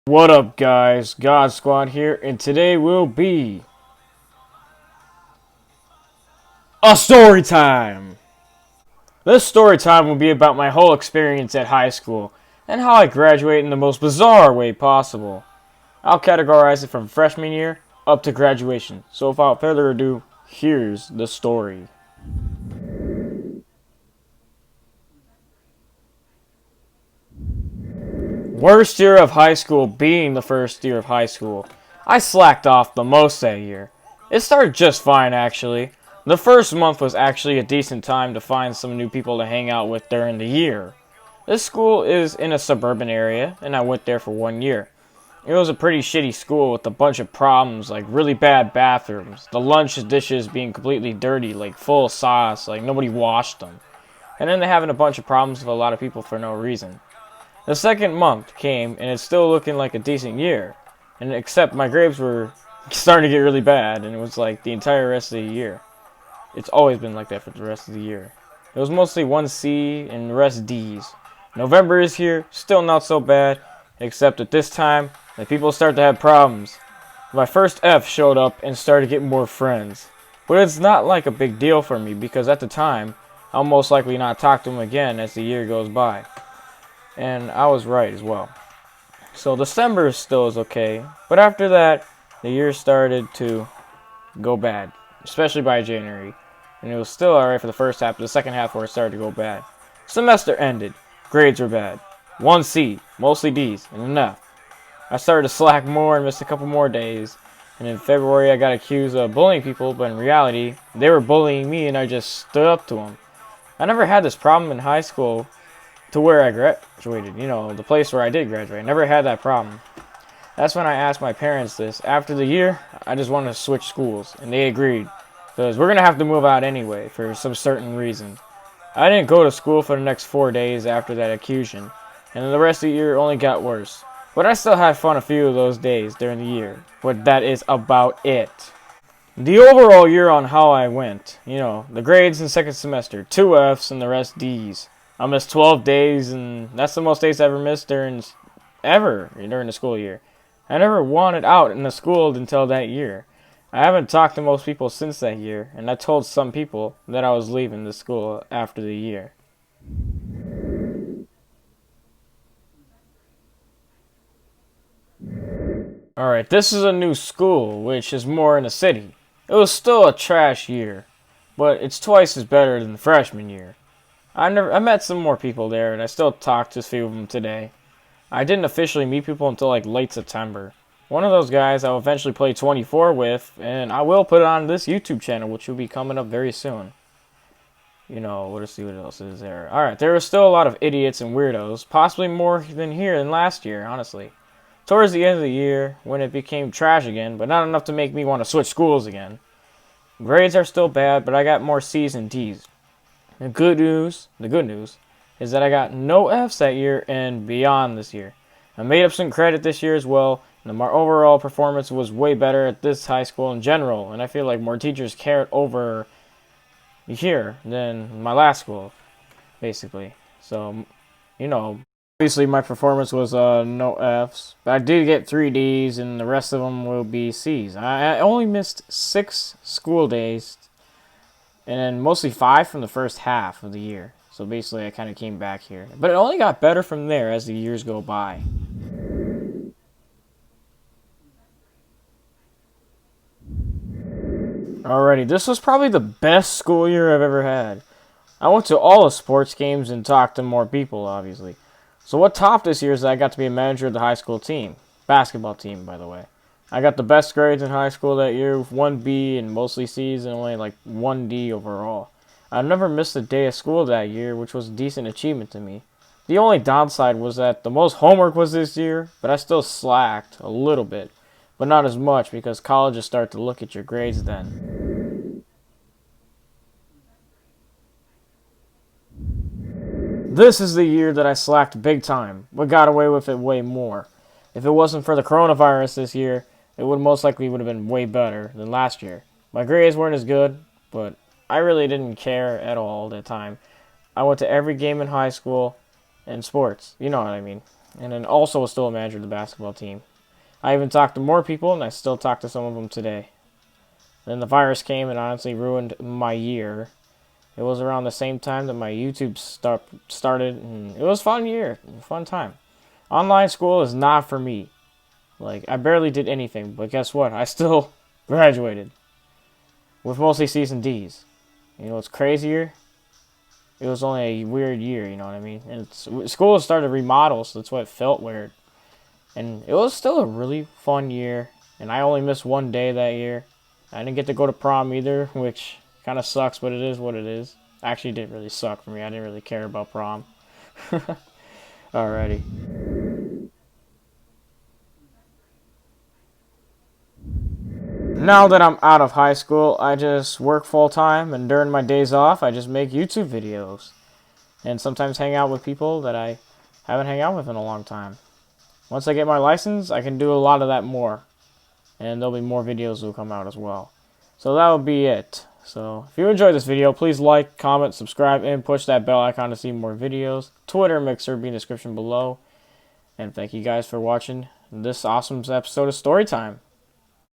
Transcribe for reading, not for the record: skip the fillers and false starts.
What up, guys? God Squad here, and today will be a story time. This story time will be about my whole experience at high school and how I graduate in the most bizarre way possible. I'll categorize it from freshman year up to graduation. So without further ado, here's the story. Worst year of high school being the first year of high school. I slacked off the most that year. It started just fine, actually. The first month was actually a decent time to find some new people to hang out with during the year. This school is in a suburban area, and I went there for 1 year. It was a pretty shitty school with a bunch of problems, like really bad bathrooms, the lunch dishes being completely dirty, like full of sauce, like nobody washed them, and then they having a bunch of problems with a lot of people for no reason. The second month came, and it's still looking like a decent year. And except my grades were starting to get really bad, and it was like the entire rest of the year. It's always been like that for the rest of the year. It was mostly 1C and the rest D's. November is here, still not so bad, except at this time, the people start to have problems. My first F showed up and started getting more friends. But it's not like a big deal for me, because at the time, I'll most likely not talk to him again as the year goes by. And I was right as well. So December still is okay, but after that, the year started to go bad, especially by January. And it was still alright for the first half, but the second half where it started to go bad. Semester ended. Grades were bad. 1C, mostly D's, and an F. I started to slack more and missed a couple more days. And in February, I got accused of bullying people, but in reality, they were bullying me and I just stood up to them. I never had this problem in high school to where I graduated, the place where I did graduate. I never had that problem. That's when I asked my parents this. After the year, I just wanted to switch schools, and they agreed, because we're going to have to move out anyway for some certain reason. I didn't go to school for the next 4 days after that accusation, and then the rest of the year only got worse. But I still had fun a few of those days during the year, but that is about it. The overall year on how I went, the grades in second semester, 2 Fs and the rest Ds. I missed 12 days, and that's the most days I ever missed during the school year. I never wanted out in the school until that year. I haven't talked to most people since that year, and I told some people that I was leaving the school after the year. Alright, this is a new school, which is more in the city. It was still a trash year, but it's twice as better than the freshman year. I met some more people there, and I still talk to a few of them today. I didn't officially meet people until like late September. One of those guys I'll eventually play 24 with, and I will put it on this YouTube channel, which will be coming up very soon. Let's see what else is there. Alright, there were still a lot of idiots and weirdos, possibly more than last year, honestly. Towards the end of the year, when it became trash again, but not enough to make me want to switch schools again. Grades are still bad, but I got more C's and D's. The good news is that I got no Fs that year and beyond this year. I made up some credit this year as well, and my overall performance was way better at this high school in general, and I feel like more teachers cared over here than my last school, basically. So, obviously my performance was no Fs, but I did get 3 Ds, and the rest of them will be Cs. I only missed 6 school days, and then mostly 5 from the first half of the year. So basically I kind of came back here. But it only got better from there as the years go by. Alrighty, this was probably the best school year I've ever had. I went to all the sports games and talked to more people, obviously. So what topped this year is that I got to be a manager of the high school team. Basketball team, by the way. I got the best grades in high school that year, with 1B and mostly C's and only like 1D overall. I never missed a day of school that year, which was a decent achievement to me. The only downside was that the most homework was this year, but I still slacked a little bit. But not as much, because colleges start to look at your grades then. This is the year that I slacked big time, but got away with it way more. If it wasn't for the coronavirus this year, it would most likely would have been way better than last year. My grades weren't as good, but I really didn't care at all that time. I went to every game in high school and sports. You know what I mean. and then also was still a manager of the basketball team. I even talked to more people, and I still talk to some of them today. Then the virus came and honestly ruined my year. It was around the same time that my YouTube started, and it was a fun year, fun time. Online school is not for me. Like, I barely did anything, but guess what? I still graduated with mostly C's and D's. You know what's crazier? It was only a weird year, you know what I mean? And school started to remodel, so that's why it felt weird. And it was still a really fun year, and I only missed one day that year. I didn't get to go to prom either, which kind of sucks, but it is what it is. Actually, it didn't really suck for me. I didn't really care about prom. Alrighty. Now that I'm out of high school, I just work full time, and during my days off, I just make YouTube videos. And sometimes hang out with people that I haven't hung out with in a long time. Once I get my license, I can do a lot of that more. And there'll be more videos that will come out as well. So that will be it. So if you enjoyed this video, please like, comment, subscribe, and push that bell icon to see more videos. Twitter, Mixer, be in the description below. And thank you guys for watching this awesome episode of Storytime.